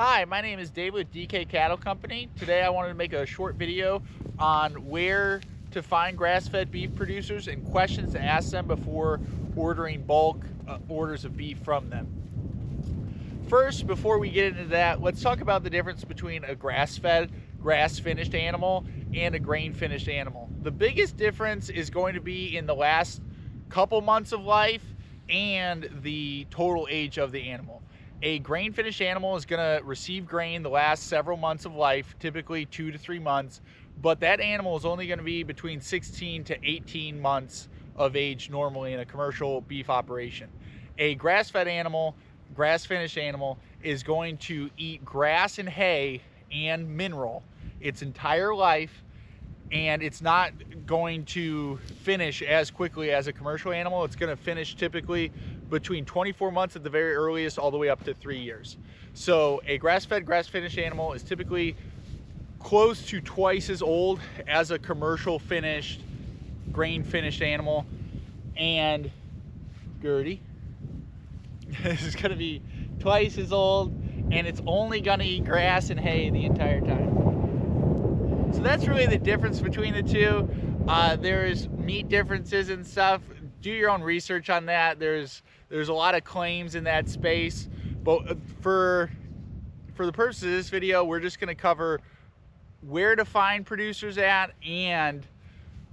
Hi, my name is Dave with DK Cattle Company. Today I wanted to make a short video on where to find grass-fed beef producers and questions to ask them before ordering bulk orders of beef from them. First, before we get into that, let's talk about the difference between a grass-fed, grass-finished animal and a grain-finished animal. The biggest difference is going to be in the last couple months of life and the total age of the animal. A grain-finished animal is going to receive grain the last several months of life, typically 2 to 3 months, but that animal is only going to be between 16 to 18 months of age normally in a commercial beef operation. A grass-fed animal, grass-finished animal, is going to eat grass and hay and mineral its entire life, and it's not going to finish as quickly as a commercial animal. It's going to finish typically between 24 months at the very earliest, all the way up to 3 years. So a grass-fed, grass-finished animal is typically close to twice as old as a commercial finished, grain-finished animal. And Gertie is going to be twice as old, and it's only going to eat grass and hay the entire time. So that's really the difference between the two. There's meat differences and stuff. Do your own research on that. There's a lot of claims in that space, but for the purposes of this video, we're just going to cover where to find producers at and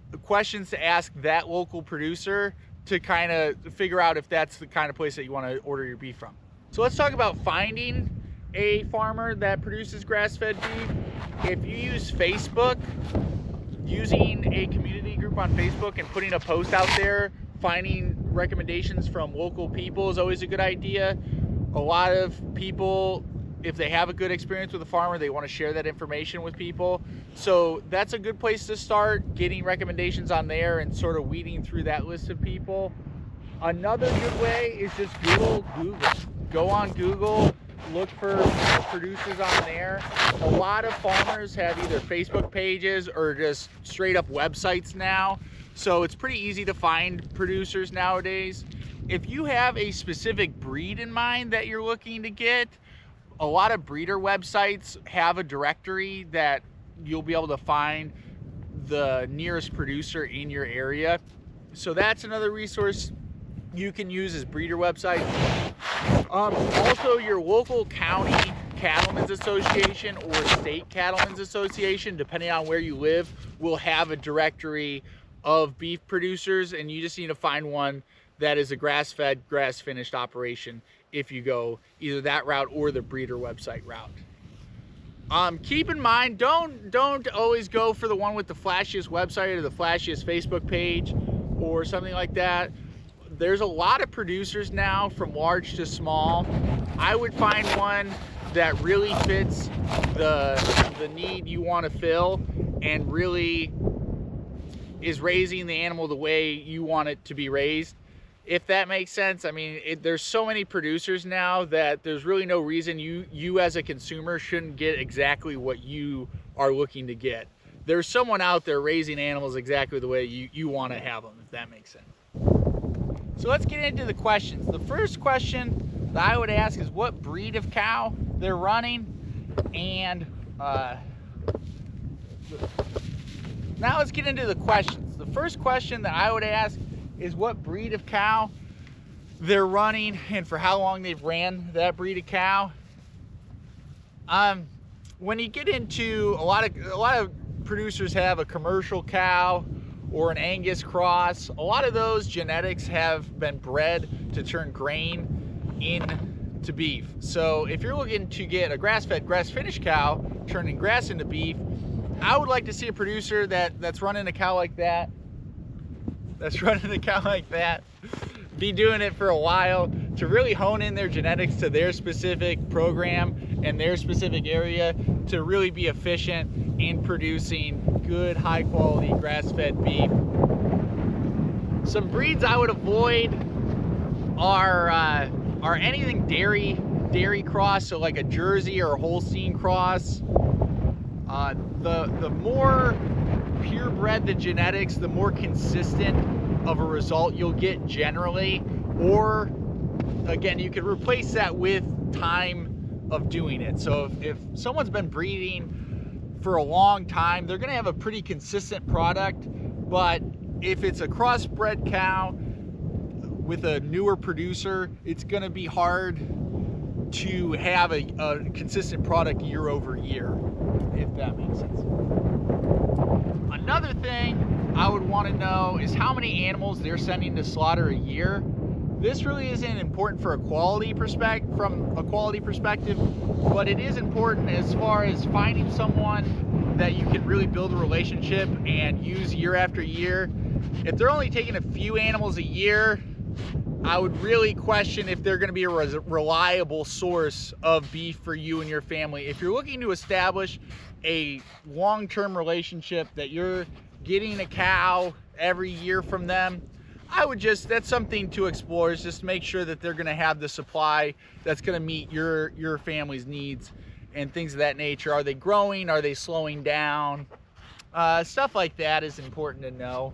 the questions to ask that local producer to kind of figure out if that's the kind of place that you want to order your beef from. So let's talk about finding a farmer that produces grass-fed beef. If you use Facebook, using a community group on Facebook and putting a post out there, finding recommendations from local people is always a good idea. A lot of people, if they have a good experience with a farmer, they want to share that information with people. So that's a good place to start, getting recommendations on there and sort of weeding through that list of people. Another good way is just Google. Go on Google, look for producers on there. A lot of farmers have either Facebook pages or just straight up websites now. So it's pretty easy to find producers nowadays. If you have a specific breed in mind that you're looking to get, a lot of breeder websites have a directory that you'll be able to find the nearest producer in your area. So that's another resource you can use, is breeder websites. Also, your local county cattlemen's association or state cattlemen's association, depending on where you live, will have a directory of beef producers, and you just need to find one that is a grass-fed, grass-finished operation if you go either that route or the breeder website route. Keep in mind, don't always go for the one with the flashiest website or the flashiest Facebook page or something like that. There's a lot of producers now, from large to small. I would find one that really fits the need you want to fill and really is raising the animal the way you want it to be raised, if that makes sense. I mean, there's so many producers now that there's really no reason you as a consumer shouldn't get exactly what you are looking to get. There's someone out there raising animals exactly the way you want to have them, if that makes sense. So let's get into the questions. The first question that I would ask is what breed of cow they're running, and now let's get into the questions. The first question that I would ask is what breed of cow they're running and for how long they've ran that breed of cow. When you get into a lot of producers have a commercial cow or an Angus cross. A lot of those genetics have been bred to turn grain into beef. So if you're looking to get a grass-fed, grass-finished cow turning grass into beef, I would like to see a producer that's running a cow like that, be doing it for a while to really hone in their genetics to their specific program and their specific area to really be efficient in producing good, high quality grass-fed beef. Some breeds I would avoid are anything dairy cross, so like a Jersey or a Holstein cross. The more purebred the genetics, the more consistent of a result you'll get generally. Or again, you could replace that with time of doing it. So if someone's been breeding for a long time, they're going to have a pretty consistent product. But if it's a crossbred cow with a newer producer, it's going to be hard to have a consistent product year over year, if that makes sense. Another thing I would want to know is how many animals they're sending to slaughter a year. This really isn't important from a quality perspective, but it is important as far as finding someone that you can really build a relationship and use year after year. If they're only taking a few animals a year, I would really question if they're going to be a reliable source of beef for you and your family. If you're looking to establish a long-term relationship that you're getting a cow every year from them, that's something to explore, is just make sure that they're going to have the supply that's going to meet your family's needs and things of that nature. Are they growing? Are they slowing down? Stuff like that is important to know.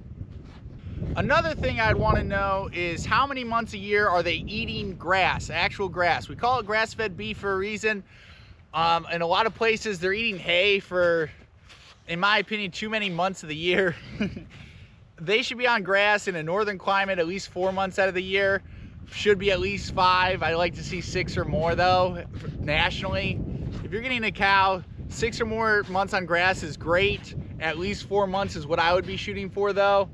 Another thing I'd want to know is how many months a year are they eating grass, actual grass. We call it grass-fed beef for a reason. In a lot of places, they're eating hay for, in my opinion, too many months of the year. They should be on grass in a northern climate at least 4 months out of the year. Should be at least 5. I like to see 6 or more though, nationally. If you're getting a cow, 6 or more months on grass is great. At least 4 months is what I would be shooting for though.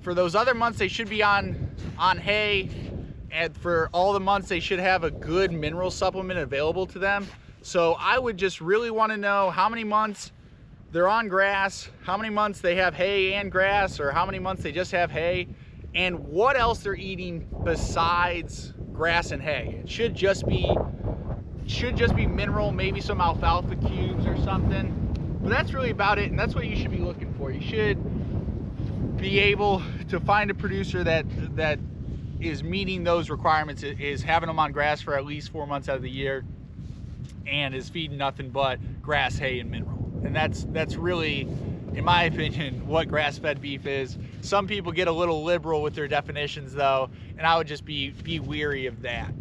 For those other months, they should be on hay, and for all the months, they should have a good mineral supplement available to them. So I would just really want to know how many months they're on grass, how many months they have hay and grass, or how many months they just have hay, and what else they're eating besides grass and hay. It should just be mineral, maybe some alfalfa cubes or something. But that's really about it, and that's what you should be looking for. You should be able to find a producer that is meeting those requirements, is having them on grass for at least 4 months out of the year, and is feeding nothing but grass, hay, and mineral. And that's really, in my opinion, what grass-fed beef is. Some people get a little liberal with their definitions though, and I would just be weary of that.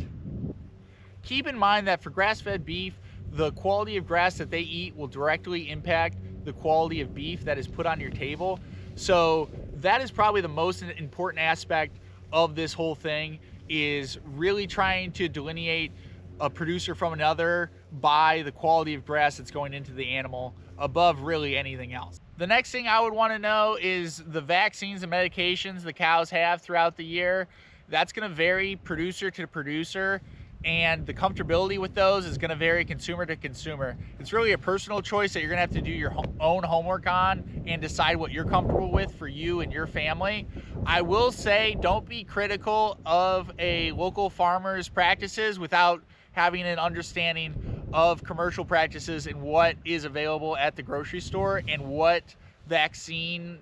Keep in mind that for grass-fed beef, the quality of grass that they eat will directly impact the quality of beef that is put on your table. So that is probably the most important aspect of this whole thing, is really trying to delineate a producer from another by the quality of grass that's going into the animal above really anything else. The next thing I would want to know is the vaccines and medications the cows have throughout the year. That's going to vary producer to producer, and the comfortability with those is going to vary consumer to consumer. It's really a personal choice that you're going to have to do your own homework on and decide what you're comfortable with for you and your family. I will say, don't be critical of a local farmer's practices without having an understanding of commercial practices and what is available at the grocery store, and what vaccines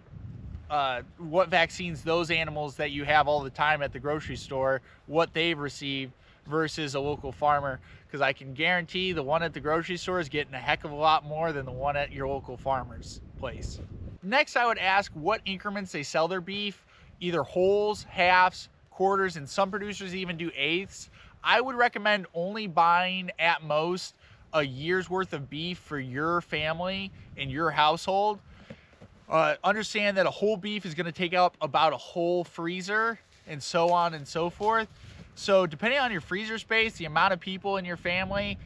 those animals that you have all the time at the grocery store, what they've received versus a local farmer, because I can guarantee the one at the grocery store is getting a heck of a lot more than the one at your local farmer's place. Next, I would ask what increments they sell their beef, either wholes, halves, quarters, and some producers even do eighths. I would recommend only buying at most a year's worth of beef for your family and your household. Understand that a whole beef is going to take up about a whole freezer, and so on and so forth. So depending on your freezer space, the amount of people in your family,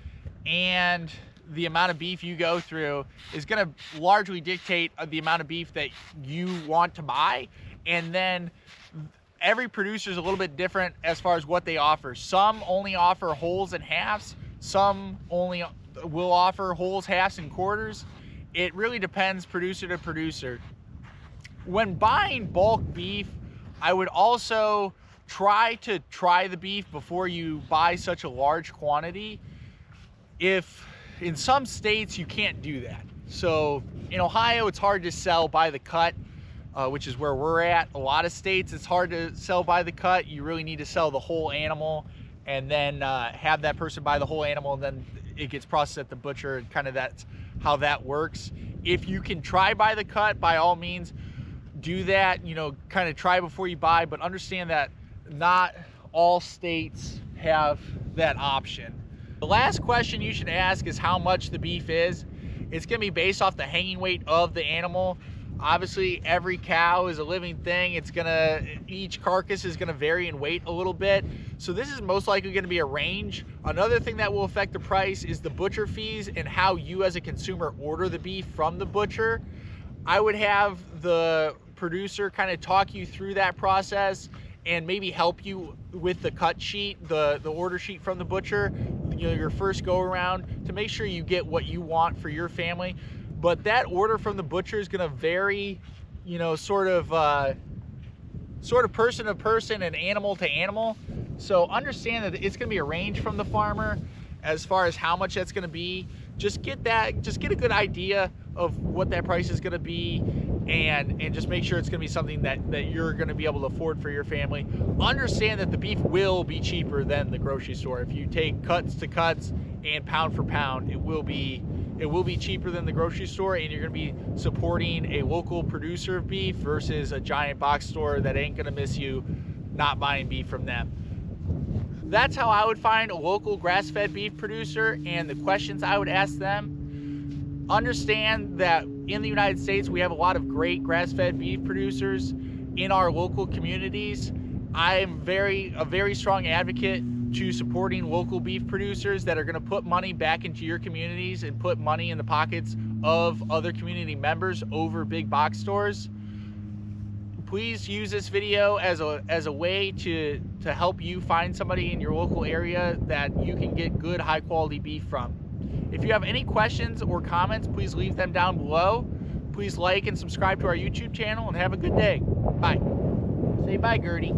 and the amount of beef you go through is going to largely dictate the amount of beef that you want to buy. And then every producer is a little bit different as far as what they offer. Some only offer wholes and halves. Some only will offer wholes, halves, and quarters. It really depends producer to producer. When buying bulk beef, I would also try the beef before you buy such a large quantity. If in some states you can't do that. So in Ohio, it's hard to sell by the cut, which is where we're at. A lot of states, it's hard to sell by the cut. You really need to sell the whole animal, and then have that person buy the whole animal, and then it gets processed at the butcher, and kind of that's how that works. If you can try by the cut, by all means, do that. You know, kind of try before you buy, but understand that not all states have that option. The last question you should ask is how much the beef is. It's gonna be based off the hanging weight of the animal. Obviously, every cow is a living thing. Each carcass is gonna vary in weight a little bit. So this is most likely gonna be a range. Another thing that will affect the price is the butcher fees and how you as a consumer order the beef from the butcher. I would have the producer kind of talk you through that process and maybe help you with the cut sheet, the order sheet from the butcher, your first go around, to make sure you get what you want for your family. But that order from the butcher is gonna vary, sort of person to person and animal to animal. So understand that it's gonna be a range from the farmer as far as how much that's gonna be. Just get a good idea of what that price is gonna be, and just make sure it's gonna be something that you're gonna be able to afford for your family. Understand that the beef will be cheaper than the grocery store. If you take cuts to cuts and pound for pound, it will be cheaper than the grocery store, and you're gonna be supporting a local producer of beef versus a giant box store that ain't gonna miss you not buying beef from them. That's how I would find a local grass-fed beef producer, and the questions I would ask them. Understand that in the United States, we have a lot of great grass-fed beef producers in our local communities. I am a very strong advocate to supporting local beef producers that are gonna put money back into your communities and put money in the pockets of other community members over big box stores. Please use this video as a way to help you find somebody in your local area that you can get good, high quality beef from. If you have any questions or comments, please leave them down below. Please like and subscribe to our YouTube channel, and have a good day. Bye. Say bye, Gertie.